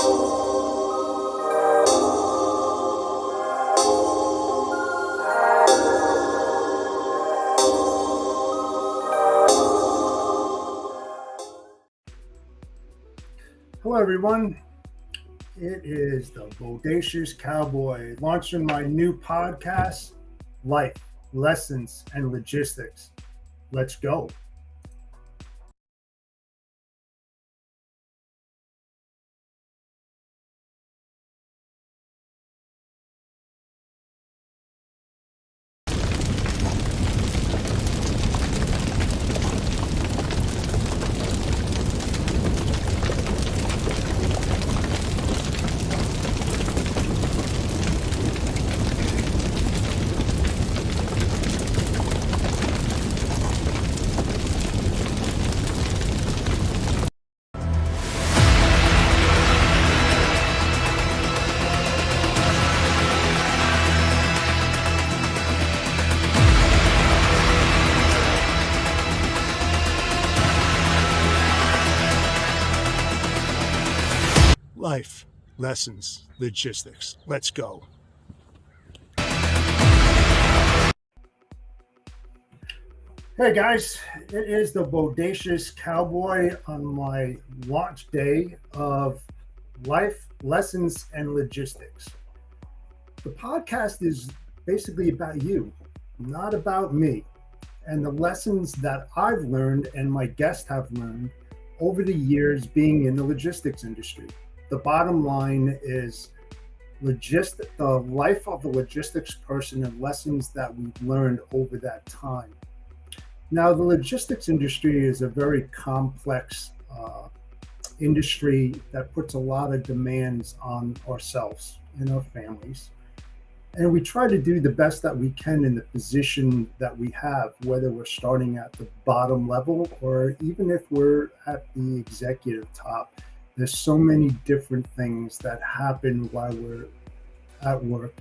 Hello, everyone. It is the Bodacious Cowboy launching my new podcast, Life, Lessons, and Logistics. Let's go. Life, Lessons, Logistics. Let's go. Hey guys, it is the Bodacious Cowboy on my launch day of Life, Lessons, and Logistics. The podcast is basically about you, not about me, and the lessons that I've learned and my guests have learned over the years being in the logistics industry. The bottom line is the life of a logistics person and lessons that we've learned over that time. Now, the logistics industry is a very complex industry that puts a lot of demands on ourselves and our families. And we try to do the best that we can in the position that we have, whether we're starting at the bottom level or even if we're at the executive top. There's so many different things that happen while we're at work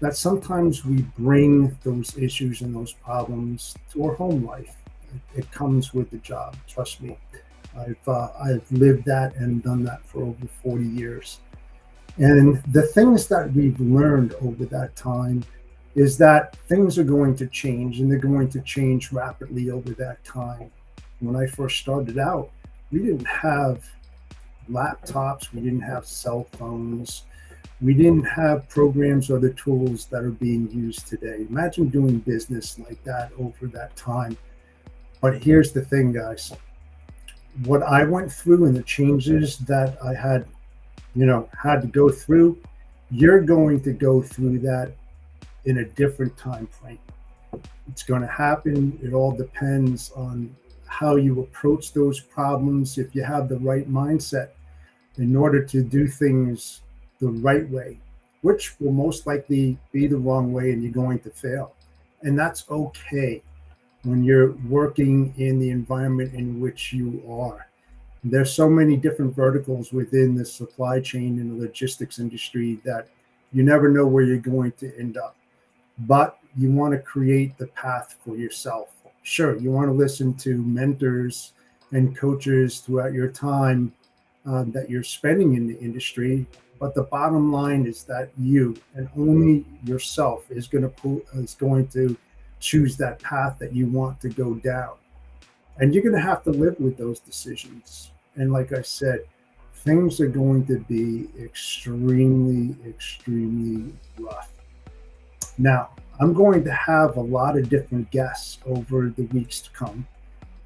that sometimes we bring those issues and those problems to our home life. It comes with the job, trust me. I've lived that and done that for over 40 years. And the things that we've learned over that time is that things are going to change, and they're going to change rapidly over that time. When I first started out, we didn't have laptops, we didn't have cell phones, we didn't have programs or the tools that are being used today. Imagine doing business like that over that time. But here's the thing, guys. What I went through and the changes that I had to go through, you're going to go through that in a different time frame. It's going to happen. It all depends on how you approach those problems. If you have the right mindset in order to do things the right way, which will most likely be the wrong way, and you're going to fail. And that's okay when you're working in the environment in which you are. There's so many different verticals within the supply chain and the logistics industry that you never know where you're going to end up. But you want to create the path for yourself. Sure, you want to listen to mentors and coaches throughout your time that you're spending in the industry. But the bottom line is that you and only yourself is going to choose that path that you want to go down. And you're going to have to live with those decisions. And like I said, things are going to be extremely, extremely rough. Now, I'm going to have a lot of different guests over the weeks to come.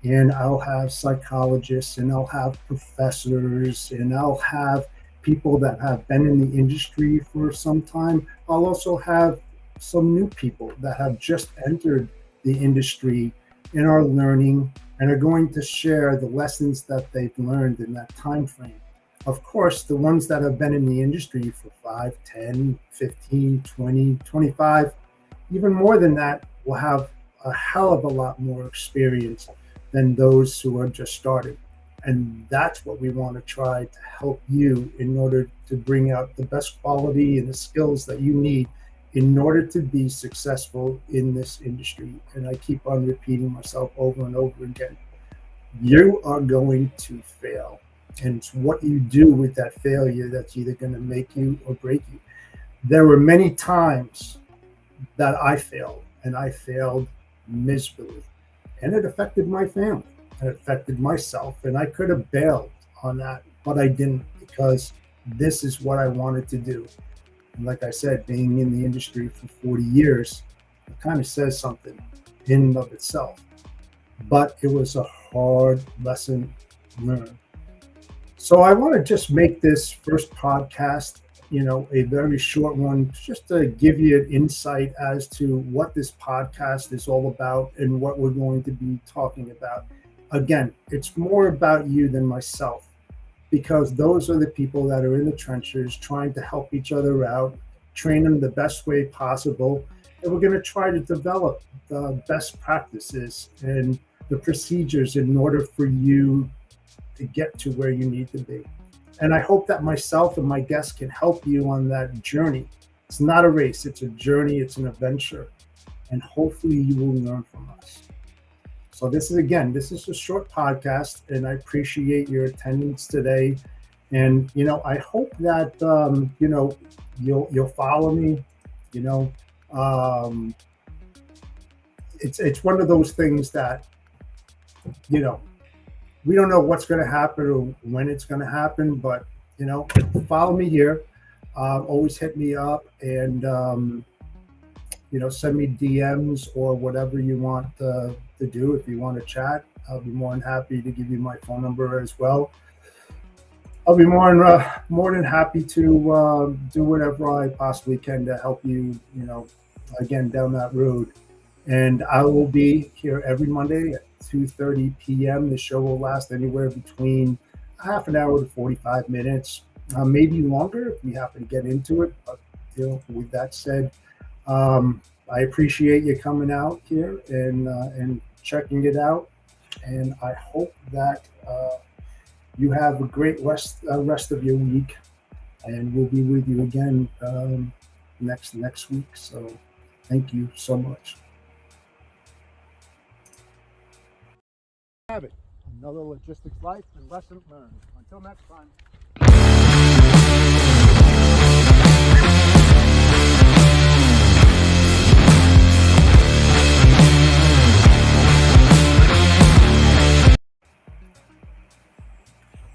And I'll have psychologists, and I'll have professors, and I'll have people that have been in the industry for some time. I'll also have some new people that have just entered the industry and are learning and are going to share the lessons that they've learned in that time frame. Of course, the ones that have been in the industry for 5, 10, 15, 20, 25, even more than that, will have a hell of a lot more experience than those who are just starting. And that's what we want to try to help you in order to bring out the best quality and the skills that you need in order to be successful in this industry. And I keep on repeating myself over and over again. You are going to fail. And it's what you do with that failure that's either going to make you or break you. There were many times that I failed, and I failed miserably. And it affected my family, it affected myself, and I could have bailed on that, but I didn't, because this is what I wanted to do. And like I said, being in the industry for 40 years, it kind of says something in and of itself. But it was a hard lesson learned. So I want to just make this first podcast, a very short one, just to give you an insight as to what this podcast is all about and what we're going to be talking about. Again, it's more about you than myself, because those are the people that are in the trenches trying to help each other out, train them the best way possible. And we're going to try to develop the best practices and the procedures in order for you to get to where you need to be. And I hope that myself and my guests can help you on that journey. It's not a race, it's a journey, it's an adventure. And hopefully you will learn from us. So this is a short podcast, and I appreciate your attendance today. And I hope that you'll follow me. You know, um, it's one of those things that you know we don't know what's going to happen or when it's going to happen, but follow me here. Always hit me up, and send me DMs or whatever you want to do. If you want to chat, I'll be more than happy to give you my phone number as well. I'll be more than happy to do whatever I possibly can to help you, again, down that road. And I will be here every Monday at 2:30 p.m. The show will last anywhere between half an hour to 45 minutes, maybe longer if we happen to get into it. But with that said, I appreciate you coming out here and checking it out, and I hope that you have a great rest of your week, and we'll be with you again next week. So, thank you so much. Have it. Another logistics life and lesson learned. Until next time.